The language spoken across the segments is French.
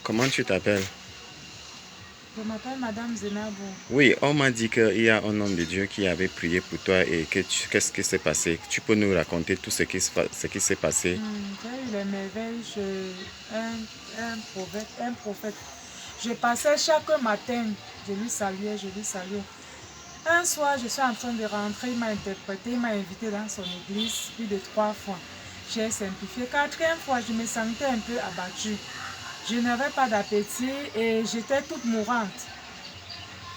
Comment tu t'appelles? Je m'appelle Madame Zenabo. Oui, on m'a dit qu'il y a un homme de Dieu qui avait prié pour toi et qu'est-ce qui s'est passé? Tu peux nous raconter tout ce qui s'est passé? J'ai eu les merveilles chez un prophète. Je passais chaque matin, je lui saluais, je lui saluais. Un soir, je suis en train de rentrer, il m'a interprété, il m'a invité dans son église plus de 3 fois. J'ai simplifié. 4e fois, je me sentais un peu abattue. Je n'avais pas d'appétit et j'étais toute mourante.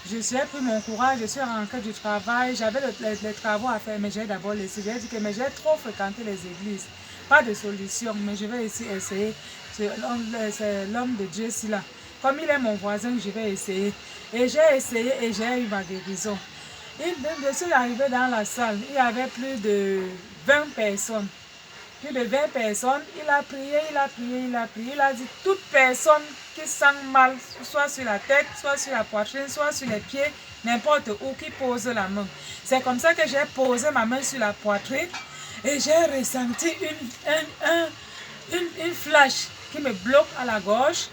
Je suis pris mon courage, je suis rentrée du travail, j'avais les travaux à faire, mais j'ai d'abord laissé. J'ai dit que mais j'ai trop fréquenté les églises. Pas de solution, mais je vais ici essayer. C'est l'homme de Dieu ici là. Comme il est mon voisin, je vais essayer. Et j'ai essayé et j'ai eu ma guérison. Je suis arrivée dans la salle, il y avait plus de 20 personnes. Plus de 20 personnes, il a prié, il a prié, il a prié. Il a dit toute personne qui sent mal, soit sur la tête, soit sur la poitrine, soit sur les pieds, n'importe où, qui pose la main. C'est comme ça que j'ai posé ma main sur la poitrine et j'ai ressenti une flash qui me bloque à la gorge.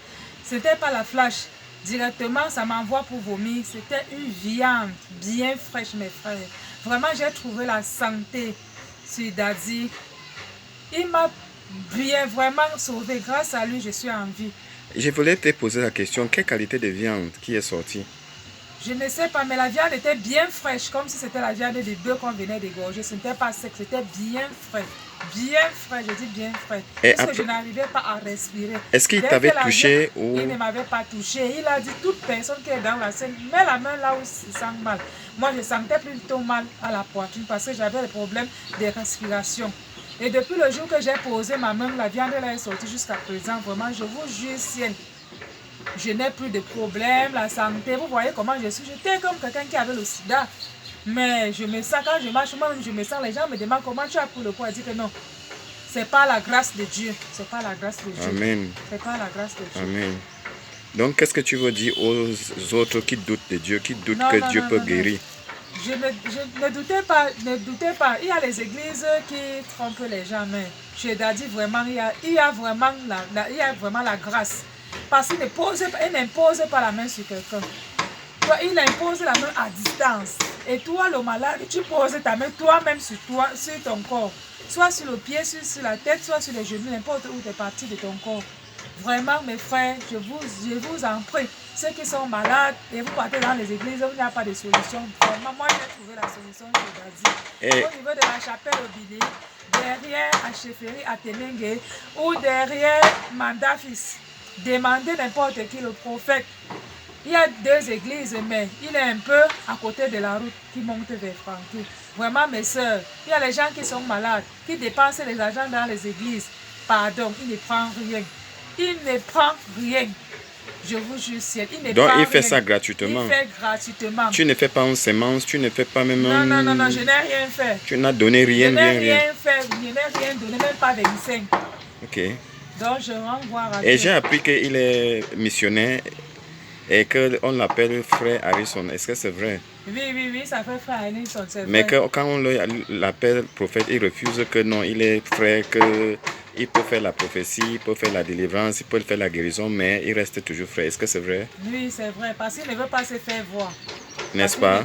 C'était pas la flash. Directement, ça m'envoie pour vomir. C'était une viande bien fraîche, mes frères. Vraiment, j'ai trouvé la santé sur Daddy. Il m'a vraiment sauvé. Grâce à lui, je suis en vie. Je voulais te poser la question, quelle qualité de viande qui est sortie? Je ne sais pas, mais la viande était bien fraîche, comme si c'était la viande de bœuf qu'on venait d'égorger. Ce n'était pas sec, c'était bien frais. Bien frais, je dis bien frais. Parce que je n'arrivais pas à respirer. Est-ce qu'il t'avait touché ou... Il ne m'avait pas touché. Il a dit, toute personne qui est dans la scène, mets la main là où il sent mal. Moi, je sentais plutôt mal à la poitrine parce que j'avais des problèmes de respiration. Et depuis le jour que j'ai posé ma main, la viande elle est sortie jusqu'à présent. Vraiment, je vous jure, ciel. Je n'ai plus de problème, la santé. Vous voyez comment je suis. J'étais comme quelqu'un qui avait le sida. Mais je me sens, quand je marche, moi-même, je me sens, les gens me demandent comment tu as pris le poids. Je dis que non, c'est pas la grâce de Dieu. C'est pas la grâce de Dieu. Amen. C'est pas la grâce de Dieu. Amen. Donc, qu'est-ce que tu veux dire aux autres qui doutent de Dieu, qui doutent que Dieu peut guérir? Ne doutez pas. Il y a les églises qui trompent les gens, mais chez Daddy, vraiment, il y a vraiment la grâce. Parce qu'il n'impose pas la main sur quelqu'un. Il impose la main à distance. Et toi, le malade, tu poses ta main toi-même sur ton corps. Soit sur le pied, sur la tête, soit sur les genoux, n'importe où des parties de ton corps. Vraiment, mes frères, je vous en prie, ceux qui sont malades et vous partez dans les églises où il n'y a pas de solution. Vraiment, moi, j'ai trouvé la solution chez Daddy. Au niveau de la chapelle au Billy, derrière à Chefferie, à Temengue ou derrière Mandafis, demandez n'importe qui, le prophète. Il y a 2 églises, mais il est un peu à côté de la route qui monte vers Francky. Vraiment, mes soeurs, il y a les gens qui sont malades, qui dépensent les argent dans les églises. Pardon, il ne prend rien. Il ne prend rien. Je vous jure, ciel. Donc, il fait ça gratuitement. Il fait gratuitement. Tu ne fais pas une sémence, tu ne fais pas même... Non, je n'ai rien fait. Tu n'as donné rien, Je n'ai rien fait, je n'ai rien donné, même pas 25. Ok. Donc, je renvoie à Et j'ai appris qu'il est missionnaire et qu'on l'appelle frère Harrison. Est-ce que c'est vrai? Oui, ça fait frère Harrison, c'est vrai. Mais quand on l'appelle prophète, il refuse que non, il est frère, qu'il peut faire la prophétie, il peut faire la délivrance, il peut faire la guérison, mais il reste toujours frère. Est-ce que c'est vrai? Oui, c'est vrai, parce qu'il ne veut pas se faire voir. N'est-ce pas?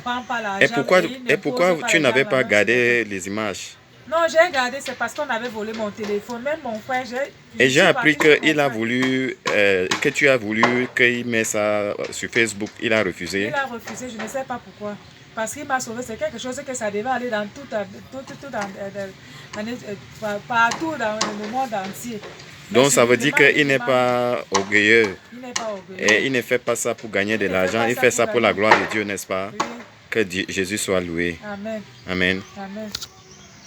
Et pourquoi tu n'avais pas gardé les images? Non, j'ai gardé, c'est parce qu'on avait volé mon téléphone. Même mon frère, et j'ai appris qu'il a voulu, que tu as voulu qu'il mette ça sur Facebook. Il a refusé. Il a refusé, je ne sais pas pourquoi. Parce qu'il m'a sauvé, c'est quelque chose que ça devait aller dans partout dans le monde entier. Donc ça veut dire qu'il n'est pas orgueilleux. Il n'est pas orgueilleux. Et il ne fait pas ça pour gagner de l'argent. Il fait ça pour la gloire de Dieu, n'est-ce pas? Oui. Que Jésus soit loué. Amen. Amen. Amen.